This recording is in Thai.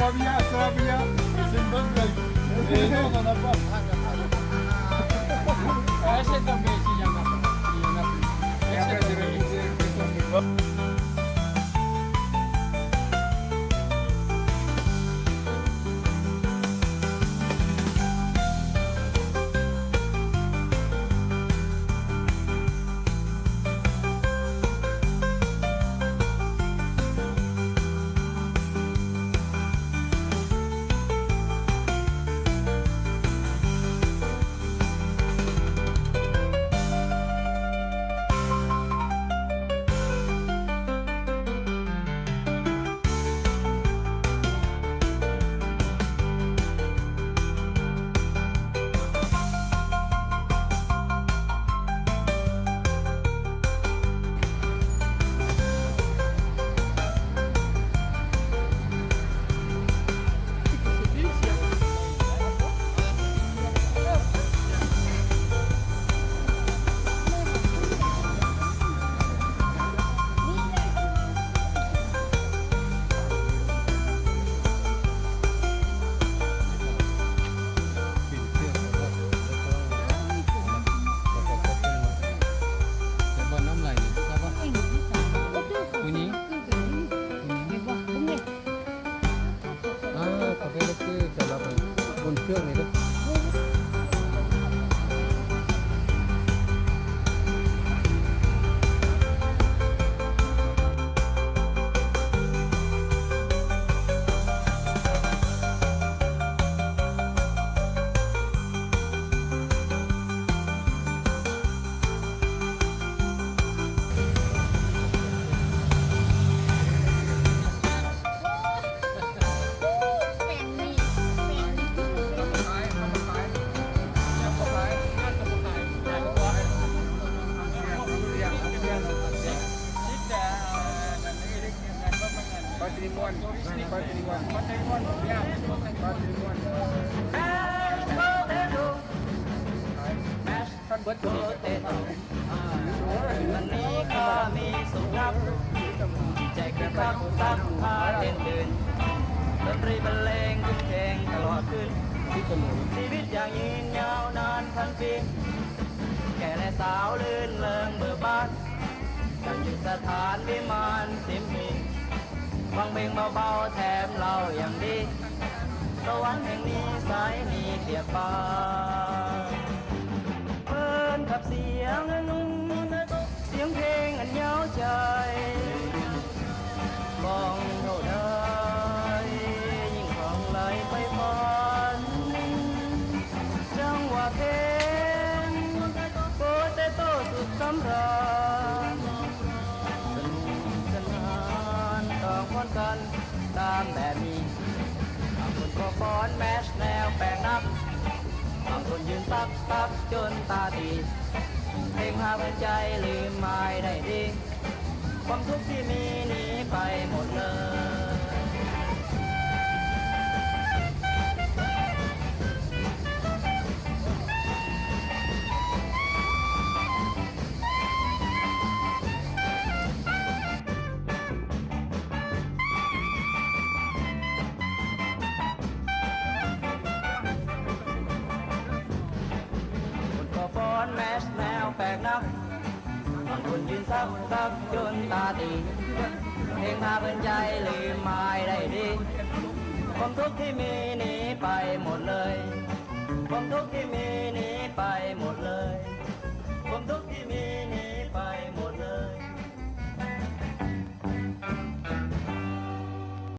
Sarabia, c'est une bonne blague. Et non, on n'en a pas. Achète un peu s'il y en a pas. Il y en a plus. Et après, j'ai réalisé que ça fait pas.เครื่องนี่ก็patrimoine, patrimoine. ท่านเบิร์ดโกเตโตวันนี้ข้ามีสุขครับใจกระตักตักพาเต้นเดินดนตรีบรรเลงขึ้นเพลงตลอดคืนชีวิตอย่างยืนยาวนานพันปีแก่และสาวลื่นเริงเบิกบานตั้งอยู่สถานวิมานสิมมีฟังเพลงเบาๆแถมเราอย่างดีสวรรค์แห่งนี้สายนี้เปียกปานเปิดกับเสียงเสียงเพลงอันเย้าใจมองเท่าใดยิ่งคลองไหลไปฝันจังหวะเพลงโปเตโต้สุดสำราญสนุกสนานต่อคนกันตามแบบนี้บางคนก็ฟ้อนแมชแนวแปลกนักบางคนยืนตักจนตาตีเพลงพาเพื่อนใจลืมไม่ได้ดีความทุกข์ที่มีหนีไปหมดเลยแมชแนวแปลกนักบางคนยืนซักจนตาตีเพลงพาเพื่อนใจลืมไม่ได้ดีความทุกข์ที่มีหนีไปหมดเลยความทุกข์ที่มีหนีไปหมดเลย